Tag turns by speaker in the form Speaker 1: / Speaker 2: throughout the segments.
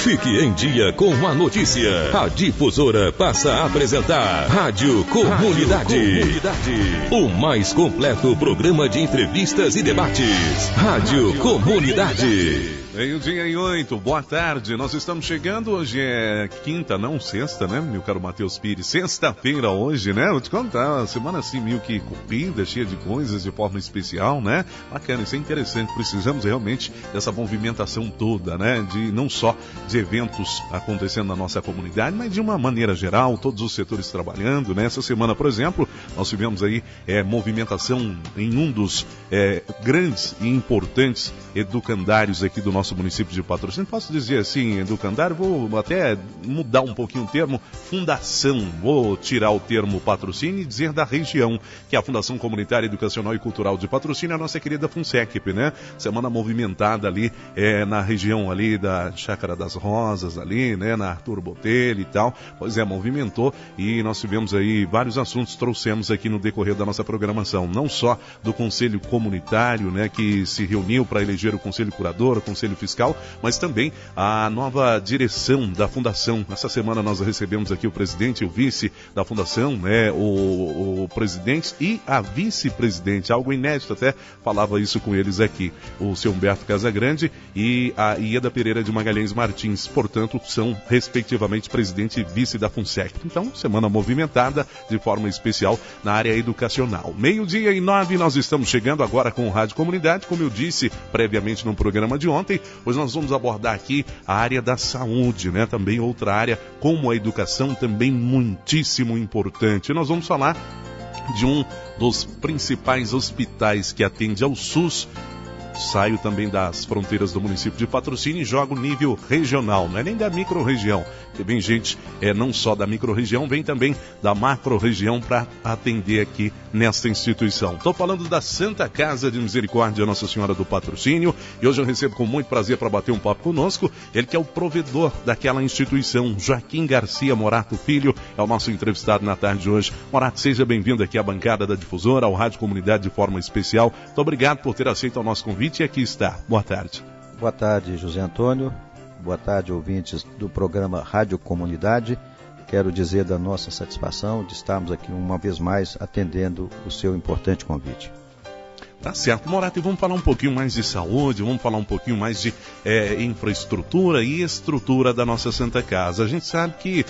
Speaker 1: Fique em dia com a notícia. A Difusora passa a apresentar Rádio Comunidade. O mais completo programa de entrevistas e debates. Rádio Comunidade.
Speaker 2: Meio-dia e 8, boa tarde. Nós estamos chegando, hoje é quinta, não sexta, né, meu caro Matheus Pires? Sexta-feira hoje, né? Vou te contar, uma semana assim meio que corrida, cheia de coisas, de forma especial, né? Bacana, isso é interessante. Precisamos realmente dessa movimentação toda, né? Não só de eventos acontecendo na nossa comunidade, mas de uma maneira geral, todos os setores trabalhando, né? Essa semana, por exemplo, nós tivemos aí movimentação em um dos grandes e importantes educandários aqui do nosso município de Patrocínio. Posso dizer assim, educandário, vou até mudar um pouquinho o termo, fundação, vou tirar o termo patrocínio e dizer da região, que é a Fundação Comunitária Educacional e Cultural de Patrocínio, a nossa querida FUNSECP, né? Semana movimentada ali na região ali da Chácara das Rosas, ali, né? Na Arthur Botelho e tal. Pois é, movimentou e nós tivemos aí vários assuntos, trouxemos aqui no decorrer da nossa programação, não só do Conselho Comunitário, né? Que se reuniu para eleger o Conselho Curador, o Conselho Fiscal, mas também a nova direção da Fundação. Essa semana nós recebemos aqui o presidente e o vice da Fundação, né, o presidente e a vice-presidente, algo inédito, até falava isso com eles aqui, o seu Humberto Casagrande e a Ieda Pereira de Magalhães Martins, portanto, são respectivamente presidente e vice da FUNSEC. Então, semana movimentada de forma especial na área educacional. 12:09, nós estamos chegando agora com o Rádio Comunidade, como eu disse previamente no programa de ontem. Hoje nós vamos abordar aqui a área da saúde, né? Também outra área, como a educação, também muitíssimo importante. Nós vamos falar de um dos principais hospitais que atende ao SUS. Saio também das fronteiras do município de Patrocínio e jogo nível regional, não é nem da micro-região, que vem gente não só da micro-região, vem também da macro-região para atender aqui nesta instituição. Estou falando da Santa Casa de Misericórdia Nossa Senhora do Patrocínio e hoje eu recebo com muito prazer para bater um papo conosco, ele que é o provedor daquela instituição, Joaquim Garcia Morato Filho, é o nosso entrevistado na tarde de hoje. Morato, seja bem-vindo aqui à bancada da Difusora, ao Rádio Comunidade de forma especial. Muito obrigado por ter aceito o nosso convite. E aqui está. Boa tarde.
Speaker 3: Boa tarde, José Antônio. Boa tarde, ouvintes do programa Rádio Comunidade. Quero dizer da nossa satisfação de estarmos aqui uma vez mais atendendo o seu importante convite.
Speaker 2: Tá certo, Morato, e vamos falar um pouquinho mais de saúde, vamos falar um pouquinho mais de infraestrutura e estrutura da nossa Santa Casa. A gente sabe que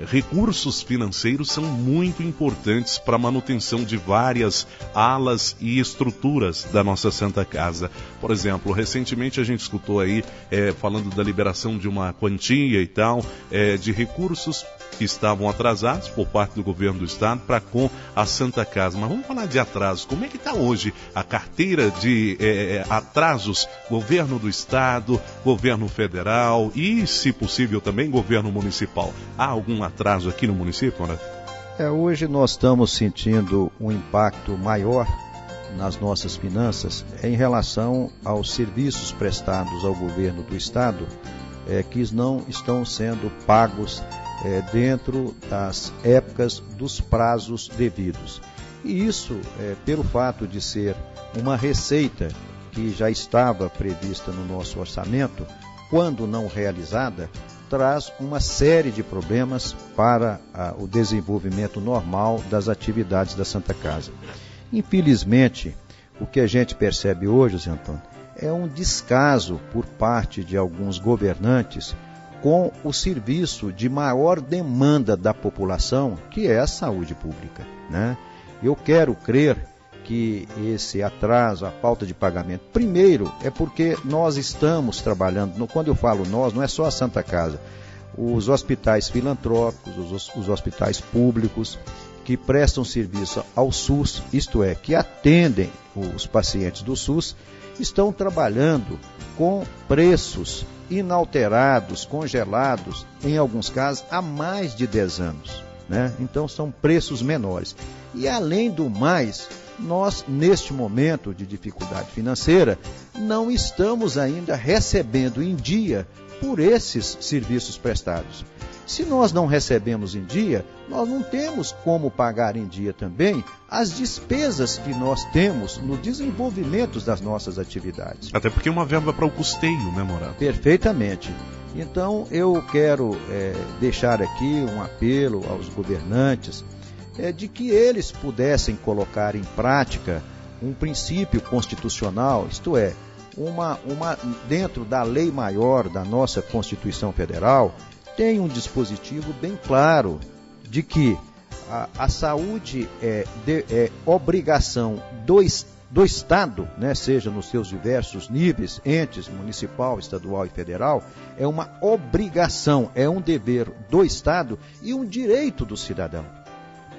Speaker 2: recursos financeiros são muito importantes para a manutenção de várias alas e estruturas da nossa Santa Casa. Por exemplo, recentemente a gente escutou aí, falando da liberação de uma quantia e tal, de recursos que estavam atrasados por parte do governo do estado para com a Santa Casa. Mas vamos falar de atrasos. Como é que está hoje a carteira de atrasos, governo do estado, governo federal e, se possível, também governo municipal? Há algum atraso aqui no município, né?
Speaker 3: Hoje nós estamos sentindo um impacto maior nas nossas finanças em relação aos serviços prestados ao governo do estado, que não estão sendo pagos dentro das épocas dos prazos devidos. E isso, pelo fato de ser uma receita que já estava prevista no nosso orçamento, quando não realizada, traz uma série de problemas para o desenvolvimento normal das atividades da Santa Casa. Infelizmente, o que a gente percebe hoje, Zé Antônio, é um descaso por parte de alguns governantes com o serviço de maior demanda da população, que é a saúde pública, né? Eu quero crer que esse atraso, a falta de pagamento, primeiro é porque nós estamos trabalhando, quando eu falo nós, não é só a Santa Casa, os hospitais filantrópicos, os hospitais públicos que prestam serviço ao SUS, isto é, que atendem os pacientes do SUS, estão trabalhando com preços inalterados, congelados, em alguns casos, há mais de 10 anos, né? Então, são preços menores. E, além do mais, nós, neste momento de dificuldade financeira, não estamos ainda recebendo em dia por esses serviços prestados. Se nós não recebemos em dia, nós não temos como pagar em dia também as despesas que nós temos no desenvolvimento das nossas atividades.
Speaker 2: Até porque é uma verba para o custeio, né, Morato?
Speaker 3: Perfeitamente. Então eu quero deixar aqui um apelo aos governantes de que eles pudessem colocar em prática um princípio constitucional, isto é, dentro da lei maior da nossa Constituição Federal, tem um dispositivo bem claro de que a saúde é obrigação do Estado, né, seja nos seus diversos níveis, entes, municipal, estadual e federal, é uma obrigação, é um dever do Estado e um direito do cidadão.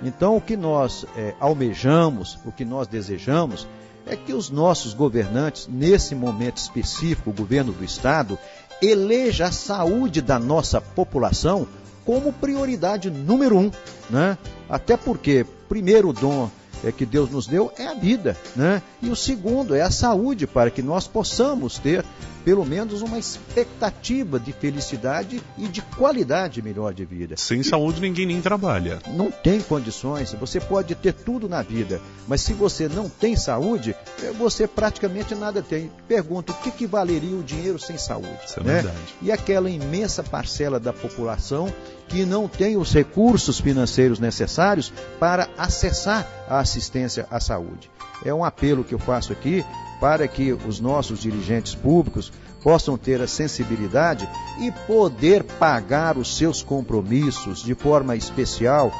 Speaker 3: Então, o que nós almejamos, o que nós desejamos, é que os nossos governantes, nesse momento específico, o governo do Estado, eleja a saúde da nossa população como prioridade número 1, né? Até porque, primeiro dom que Deus nos deu é a vida, né? E o segundo é a saúde, para que nós possamos ter pelo menos uma expectativa de felicidade e de qualidade melhor de vida.
Speaker 2: Sem saúde ninguém nem trabalha.
Speaker 3: Não tem condições, você pode ter tudo na vida, mas se você não tem saúde, você praticamente nada tem. Pergunto, o que valeria o dinheiro sem saúde?
Speaker 2: Isso é
Speaker 3: né?
Speaker 2: verdade.
Speaker 3: E aquela imensa parcela da população que não tem os recursos financeiros necessários para acessar a assistência à saúde. É um apelo que eu faço aqui para que os nossos dirigentes públicos possam ter a sensibilidade e poder pagar os seus compromissos de forma especial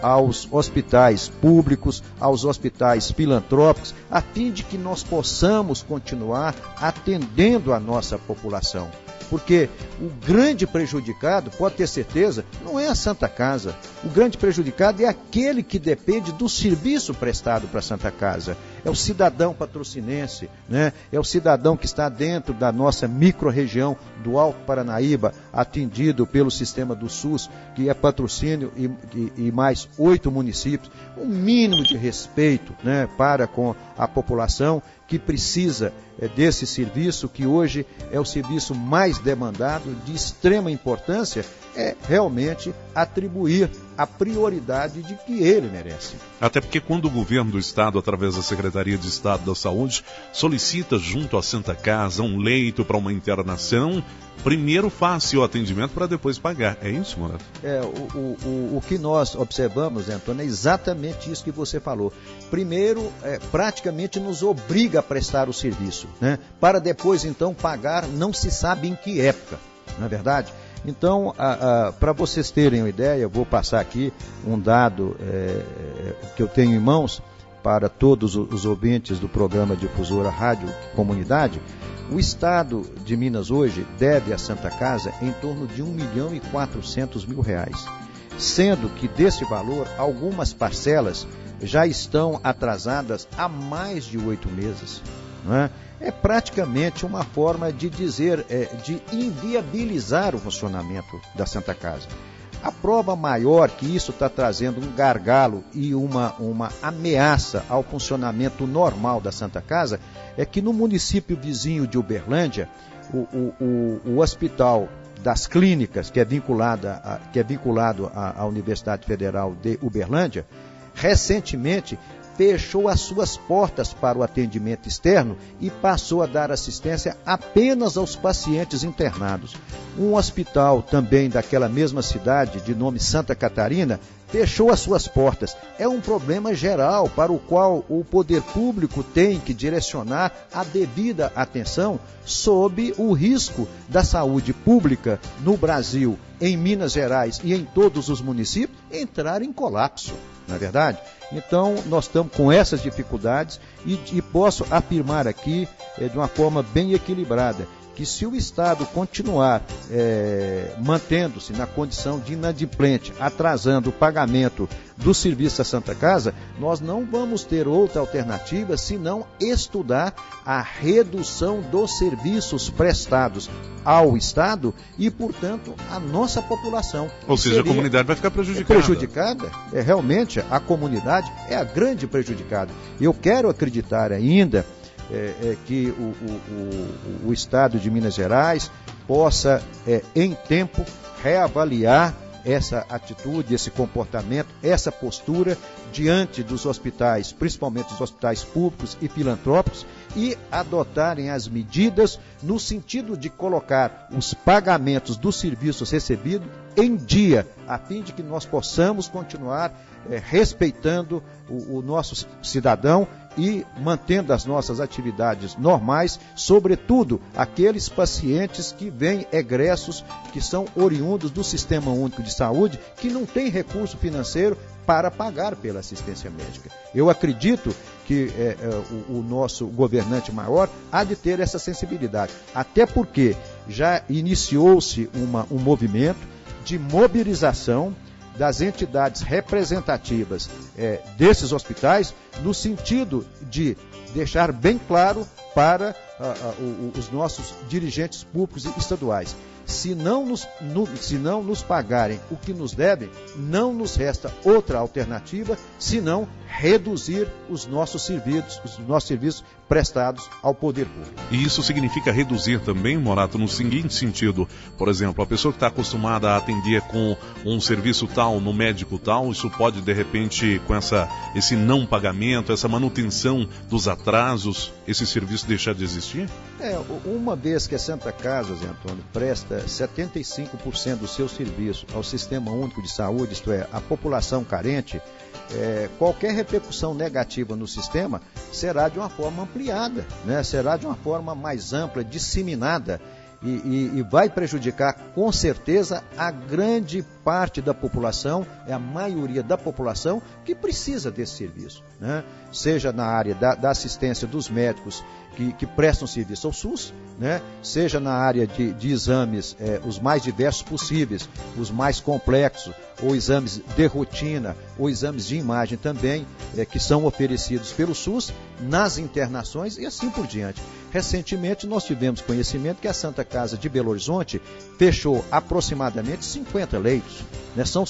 Speaker 3: aos hospitais públicos, aos hospitais filantrópicos, a fim de que nós possamos continuar atendendo a nossa população. Porque o grande prejudicado, pode ter certeza, não é a Santa Casa. O grande prejudicado é aquele que depende do serviço prestado para a Santa Casa. É o cidadão patrocinense, né? É o cidadão que está dentro da nossa micro-região do Alto Paranaíba, atendido pelo sistema do SUS, que é patrocínio e mais 8 municípios. Um mínimo de respeito, né, para com a população que precisa desse serviço, que hoje é o serviço mais demandado, de extrema importância, é realmente atribuir a prioridade de que ele merece.
Speaker 2: Até porque quando o governo do Estado, através da Secretaria de Estado da Saúde, solicita junto à Santa Casa um leito para uma internação, primeiro faz o atendimento para depois pagar. É isso, Morato?
Speaker 3: O que nós observamos, Antônio, é exatamente isso que você falou. Primeiro, praticamente nos obriga a prestar o serviço, né? Para depois, então, pagar, não se sabe em que época, não é verdade? Então, para vocês terem uma ideia, eu vou passar aqui um dado que eu tenho em mãos para todos os ouvintes do programa Difusora Rádio Comunidade. O Estado de Minas hoje deve à Santa Casa em torno de R$1.400.000, sendo que desse valor, algumas parcelas já estão atrasadas há mais de 8 meses, não é? É praticamente uma forma de dizer, de inviabilizar o funcionamento da Santa Casa. A prova maior que isso está trazendo um gargalo e uma ameaça ao funcionamento normal da Santa Casa é que no município vizinho de Uberlândia, o Hospital das Clínicas, que é vinculado à Universidade Federal de Uberlândia, recentemente fechou as suas portas para o atendimento externo e passou a dar assistência apenas aos pacientes internados. Um hospital também daquela mesma cidade, de nome Santa Catarina, fechou as suas portas. É um problema geral para o qual o poder público tem que direcionar a devida atenção sob o risco da saúde pública no Brasil, em Minas Gerais e em todos os municípios entrar em colapso, não é verdade? Então, nós estamos com essas dificuldades e posso afirmar aqui, de uma forma bem equilibrada, que se o Estado continuar mantendo-se na condição de inadimplente, atrasando o pagamento do serviço da Santa Casa, nós não vamos ter outra alternativa senão estudar a redução dos serviços prestados ao Estado e, portanto, à nossa população.
Speaker 2: Ou seja, a comunidade vai ficar prejudicada.
Speaker 3: Realmente, a comunidade é a grande prejudicada. Eu quero acreditar ainda que o Estado de Minas Gerais possa, em tempo, reavaliar essa atitude, esse comportamento, essa postura diante dos hospitais, principalmente os hospitais públicos e filantrópicos, e adotarem as medidas no sentido de colocar os pagamentos dos serviços recebidos em dia, a fim de que nós possamos continuar respeitando o nosso cidadão e mantendo as nossas atividades normais, sobretudo aqueles pacientes que vêm egressos, que são oriundos do Sistema Único de Saúde, que não têm recurso financeiro para pagar pela assistência médica. Eu acredito que o nosso governante maior há de ter essa sensibilidade, até porque já iniciou-se um movimento de mobilização das entidades representativas desses hospitais, no sentido de deixar bem claro para os nossos dirigentes públicos e estaduais: se não nos pagarem o que nos devem, não nos resta outra alternativa senão reduzir os nossos serviços prestados ao poder público.
Speaker 2: E isso significa reduzir também, Morato, no seguinte sentido: por exemplo, a pessoa que está acostumada a atender com um serviço tal, no médico tal, isso pode, de repente, com esse não pagamento, essa manutenção dos atrasos, esse serviço deixar de existir?
Speaker 3: Uma vez que a Santa Casa, Zé Antônio, presta 75% do seu serviço ao Sistema Único de Saúde, isto é, a população carente, qualquer repercussão negativa no sistema será de uma forma ampliada, né? Será de uma forma mais ampla, disseminada, e vai prejudicar com certeza a grande parte da população, a maioria da população que precisa desse serviço, né? Seja na área da assistência dos médicos que prestam serviço ao SUS, né? Seja na área de exames os mais diversos possíveis, os mais complexos, ou exames de rotina, ou exames de imagem também, que são oferecidos pelo SUS, nas internações e assim por diante. Recentemente nós tivemos conhecimento que a Santa Casa de Belo Horizonte fechou aproximadamente 50 leitos, né? São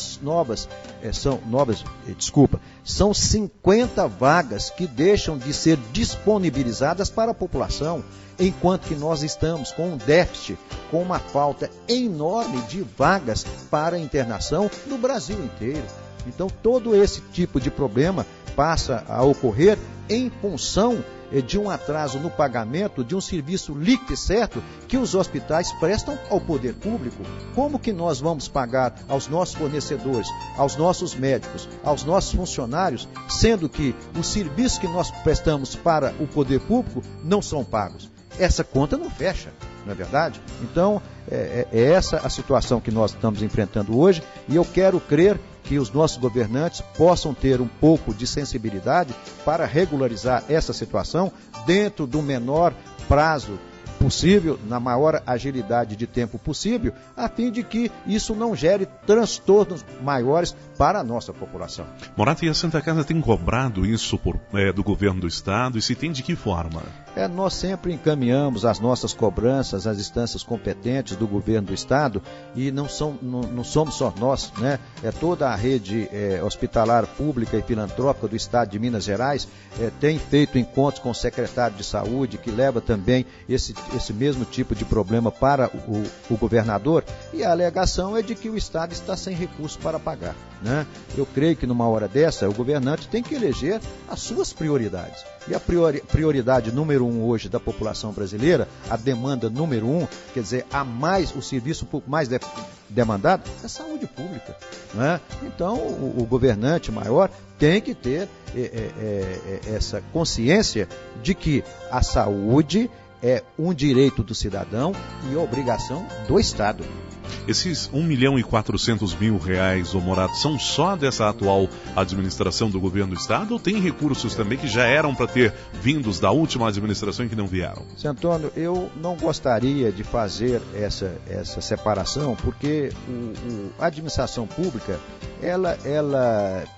Speaker 3: 50 vagas que deixam de ser disponibilizadas para a população, enquanto que nós estamos com um déficit, com uma falta enorme de vagas para internação no Brasil inteiro. Então todo esse tipo de problema passa a ocorrer em função de um atraso no pagamento de um serviço líquido e certo que os hospitais prestam ao poder público. Como que nós vamos pagar aos nossos fornecedores, aos nossos médicos, aos nossos funcionários, sendo que os serviços que nós prestamos para o poder público não são pagos? Essa conta não fecha, não é verdade? Então, é essa a situação que nós estamos enfrentando hoje, e eu quero crer que os nossos governantes possam ter um pouco de sensibilidade para regularizar essa situação dentro do menor prazo possível, na maior agilidade de tempo possível, a fim de que isso não gere transtornos maiores para a nossa população.
Speaker 2: Morato, e a Santa Casa tem cobrado isso do governo do Estado, e se tem, de que forma?
Speaker 3: Nós sempre encaminhamos as nossas cobranças às instâncias competentes do governo do Estado, e não somos só nós, né? Toda a rede hospitalar pública e filantrópica do Estado de Minas Gerais tem feito encontros com o secretário de Saúde, que leva também esse mesmo tipo de problema para o governador, e a alegação é de que o Estado está sem recurso para pagar, né? Eu creio que numa hora dessa o governante tem que eleger as suas prioridades. E a prioridade número 1 hoje da população brasileira, a demanda número 1, quer dizer, o serviço mais demandado é a saúde pública, né? Então o governante maior tem que ter essa consciência de que a saúde é um direito do cidadão e obrigação do Estado.
Speaker 2: Esses R$1.400.000, Morato, são só dessa atual administração do governo do Estado, ou tem recursos também que já eram para ter vindos da última administração e que não vieram?
Speaker 3: Zé Antônio, eu não gostaria de fazer essa separação, porque a administração pública, ela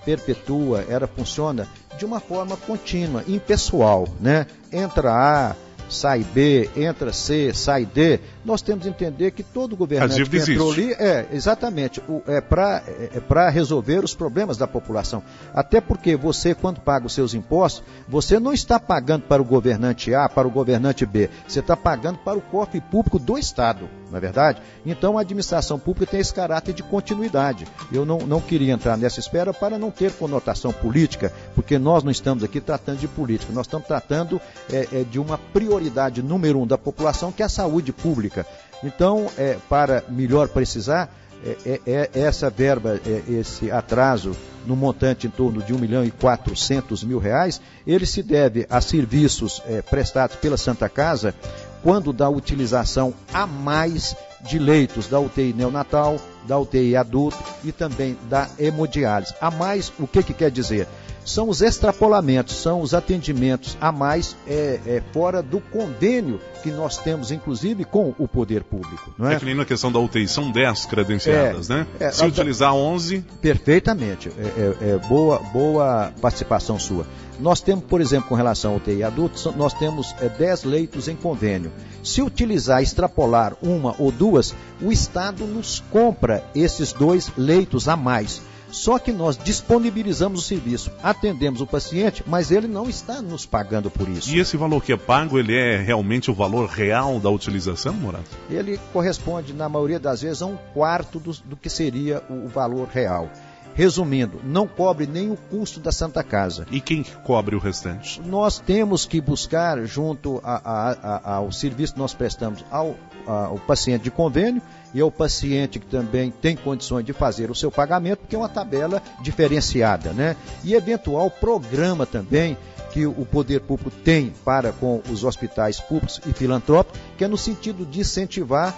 Speaker 3: perpetua, ela funciona de uma forma contínua, impessoal, né? Entra A, sai B, entra C, sai D. Nós temos que entender que todo governante que entrou ali exatamente para resolver os problemas da população. Até porque você, quando paga os seus impostos, você não está pagando para o governante A, para o governante B, você está pagando para o cofre público do Estado, não é verdade? Então a administração pública tem esse caráter de continuidade. Eu não queria entrar nessa esfera para não ter conotação política, porque nós não estamos aqui tratando de política, nós estamos tratando de uma prioridade número 1 da população, que é a saúde pública. Então, para melhor precisar, essa verba, esse atraso no montante em torno de R$1.400.000, ele se deve a serviços prestados pela Santa Casa, quando da utilização a mais de leitos da UTI neonatal, da UTI adulto e também da hemodiálise. A mais, o que quer dizer? São os extrapolamentos, são os atendimentos a mais fora do convênio que nós temos, inclusive, com o poder público. Não é?
Speaker 2: É que nem na questão da UTI, são 10 credenciadas, né? Se utilizar 11...
Speaker 3: Perfeitamente, boa participação sua. Nós temos, por exemplo, com relação ao UTI adulto, nós temos 10 leitos em convênio. Se utilizar, extrapolar uma ou duas, o Estado nos compra esses 2 leitos a mais. Só que nós disponibilizamos o serviço, atendemos o paciente, mas ele não está nos pagando por isso.
Speaker 2: E esse valor que é pago, ele é realmente o valor real da utilização, Morato?
Speaker 3: Ele corresponde, na maioria das vezes, a 1/4 do que seria o valor real. Resumindo, não cobre nem o custo da Santa Casa.
Speaker 2: E quem cobre o restante?
Speaker 3: Nós temos que buscar, junto ao serviço que nós prestamos ao paciente de convênio e ao paciente que também tem condições de fazer o seu pagamento, porque é uma tabela diferenciada, né? E eventual programa também que o poder público tem para com os hospitais públicos e filantrópicos, que é no sentido de incentivar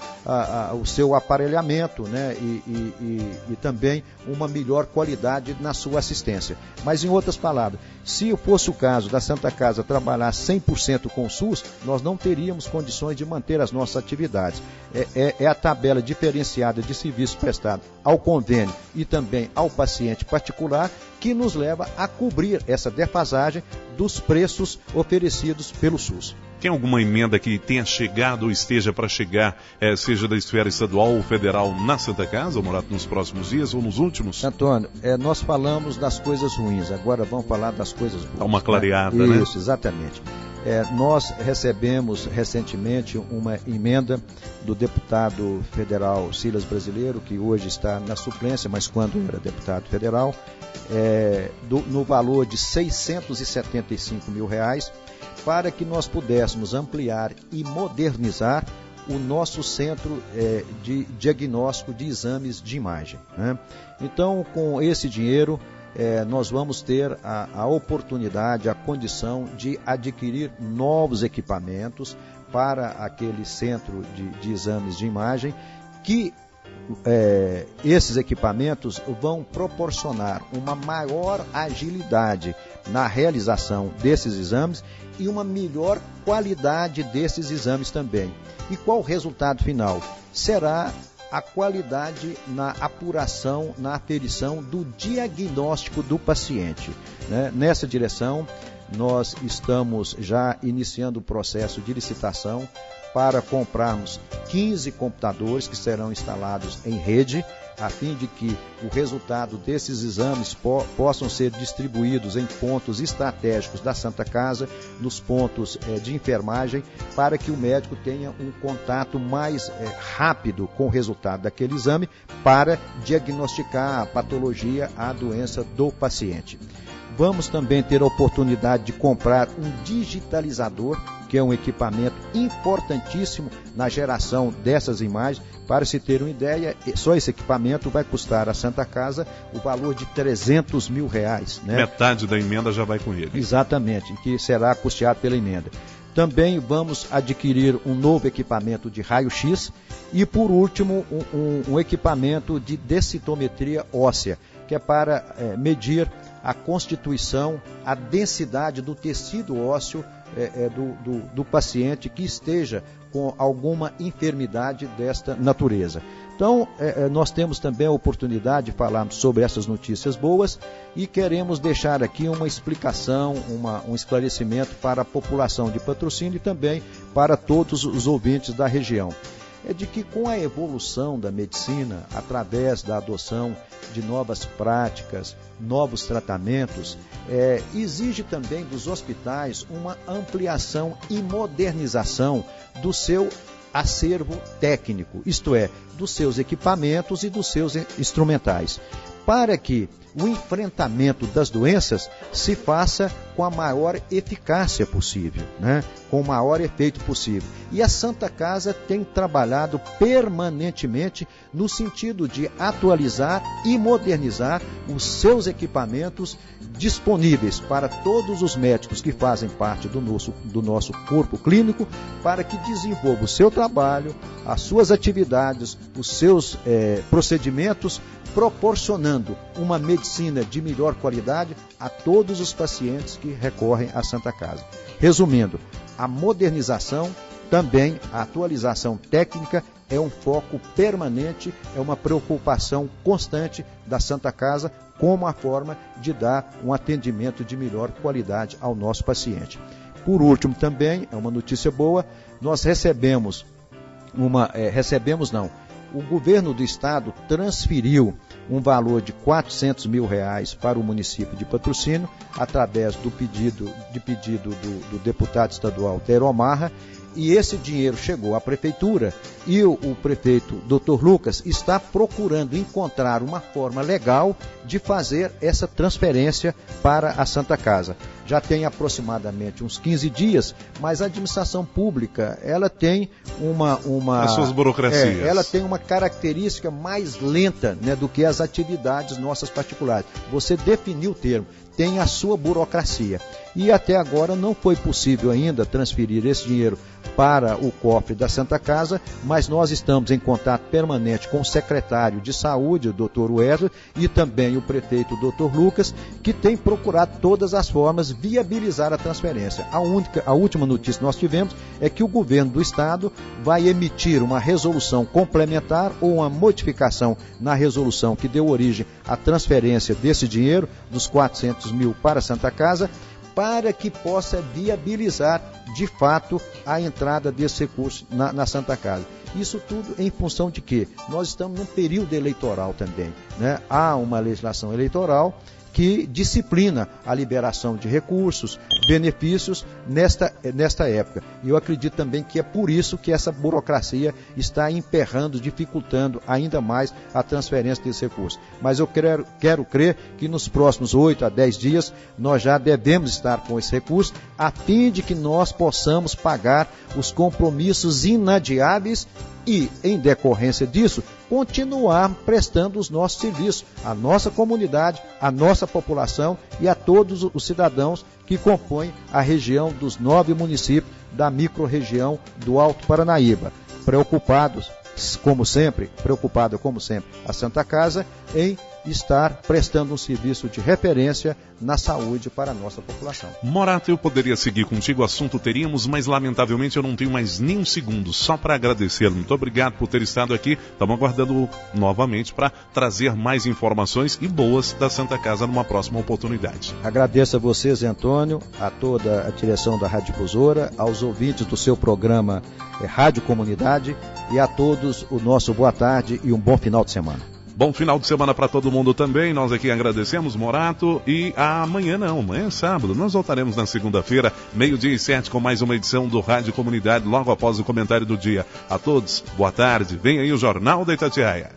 Speaker 3: o seu aparelhamento, né? E também uma melhor qualidade na sua assistência. Mas, em outras palavras, se fosse o caso da Santa Casa trabalhar 100% com o SUS, nós não teríamos condições de manter as nossas atividades. É a tabela diferenciada de serviços prestados ao convênio e também ao paciente particular que nos leva a cobrir essa defasagem dos preços oferecidos pelo SUS.
Speaker 2: Tem alguma emenda que tenha chegado ou esteja para chegar, seja da esfera estadual ou federal, na Santa Casa, Morato, nos próximos dias ou nos últimos?
Speaker 3: Antônio, nós falamos das coisas ruins, agora vamos falar das coisas boas.
Speaker 2: Dá uma clareada,
Speaker 3: né?
Speaker 2: né?
Speaker 3: Isso, exatamente. Nós recebemos recentemente uma emenda do deputado federal Silas Brasileiro, que hoje está na suplência, mas quando era deputado federal, no valor de R$675 mil, para que nós pudéssemos ampliar e modernizar o nosso centro de diagnóstico de exames de imagem, né? Então, com esse dinheiro, nós vamos ter a oportunidade, a condição de adquirir novos equipamentos para aquele centro de exames de imagem, que esses equipamentos vão proporcionar uma maior agilidade na realização desses exames e uma melhor qualidade desses exames também. E qual o resultado final? Será a qualidade na apuração, na aferição do diagnóstico do paciente, né? Nessa direção, nós estamos já iniciando o processo de licitação para comprarmos 15 computadores que serão instalados em rede, a fim de que o resultado desses exames possam ser distribuídos em pontos estratégicos da Santa Casa, nos pontos de enfermagem, para que o médico tenha um contato mais rápido com o resultado daquele exame para diagnosticar a patologia, a doença do paciente. Vamos também ter a oportunidade de comprar um digitalizador, que é um equipamento importantíssimo na geração dessas imagens. Para se ter uma ideia, só esse equipamento vai custar à Santa Casa o valor de R$300 mil, né?
Speaker 2: Metade da emenda já vai com ele.
Speaker 3: Exatamente, que será custeado pela emenda. Também vamos adquirir um novo equipamento de raio-x e, por último, um equipamento de densitometria óssea, que é para medir a constituição, a densidade do tecido ósseo do paciente que esteja com alguma enfermidade desta natureza. Então, nós temos também a oportunidade de falarmos sobre essas notícias boas e queremos deixar aqui uma explicação, um esclarecimento para a população de Patrocínio e também para todos os ouvintes da região. É de que com a evolução da medicina, através da adoção de novas práticas, novos tratamentos, exige também dos hospitais uma ampliação e modernização do seu acervo técnico, isto é, dos seus equipamentos e dos seus instrumentais, para que o enfrentamento das doenças se faça com a maior eficácia possível, né? Com o maior efeito possível. E a Santa Casa tem trabalhado permanentemente no sentido de atualizar e modernizar os seus equipamentos disponíveis para todos os médicos que fazem parte do nosso corpo clínico, para que desenvolva o seu trabalho, as suas atividades, os seus procedimentos, proporcionando uma medicina de melhor qualidade a todos os pacientes que recorrem à Santa Casa. Resumindo, a modernização, também a atualização técnica é um foco permanente, é uma preocupação constante da Santa Casa como a forma de dar um atendimento de melhor qualidade ao nosso paciente. Por último também, é uma notícia boa, nós o governo do estado transferiu um valor de R$400 mil para o município de Patrocínio, através do pedido do deputado estadual Tero Marra, e esse dinheiro chegou à prefeitura e o prefeito Dr. Lucas está procurando encontrar uma forma legal de fazer essa transferência para a Santa Casa. Já tem aproximadamente uns 15 dias, mas a administração pública, ela tem
Speaker 2: as suas burocracias.
Speaker 3: Ela tem uma característica mais lenta, né, do que as atividades nossas particulares. Você definiu o termo, tem a sua burocracia. E até agora não foi possível ainda transferir esse dinheiro para o cofre da Santa Casa, mas nós estamos em contato permanente com o secretário de Saúde, o Dr. Wesley, e também o prefeito Dr. Lucas, que tem procurado todas as formas viabilizar a transferência. A última notícia que nós tivemos é que o governo do estado vai emitir uma resolução complementar ou uma modificação na resolução que deu origem à transferência desse dinheiro, dos R$400 mil para a Santa Casa, para que possa viabilizar, de fato, a entrada desse recurso na Santa Casa. Isso tudo em função de quê? Nós estamos num período eleitoral também, né? Há uma legislação eleitoral que disciplina a liberação de recursos, benefícios nesta época. E eu acredito também que é por isso que essa burocracia está emperrando, dificultando ainda mais a transferência desse recurso. Mas eu quero crer que nos próximos 8 a 10 dias nós já devemos estar com esse recurso, a fim de que nós possamos pagar os compromissos inadiáveis e, em decorrência disso, continuar prestando os nossos serviços à nossa comunidade, à nossa população e a todos os cidadãos que compõem a região dos 9 municípios da microrregião do Alto Paranaíba. Preocupada como sempre, a Santa Casa em estar prestando um serviço de referência na saúde para a nossa população.
Speaker 2: Morato, eu poderia seguir contigo, o assunto teríamos, mas lamentavelmente eu não tenho mais nem um segundo, só para agradecer. Muito obrigado por ter estado aqui, estamos aguardando novamente para trazer mais informações e boas da Santa Casa numa próxima oportunidade.
Speaker 3: Agradeço a vocês, Antônio, a toda a direção da Rádio Difusora, aos ouvintes do seu programa Rádio Comunidade e a todos o nosso boa tarde e um bom final de semana.
Speaker 2: Bom final de semana para todo mundo também. Nós aqui agradecemos, Morato. E amanhã é sábado. Nós voltaremos na segunda-feira, 12:07, com mais uma edição do Rádio Comunidade, logo após o comentário do dia. A todos, boa tarde. Vem aí o Jornal da Itatiaia.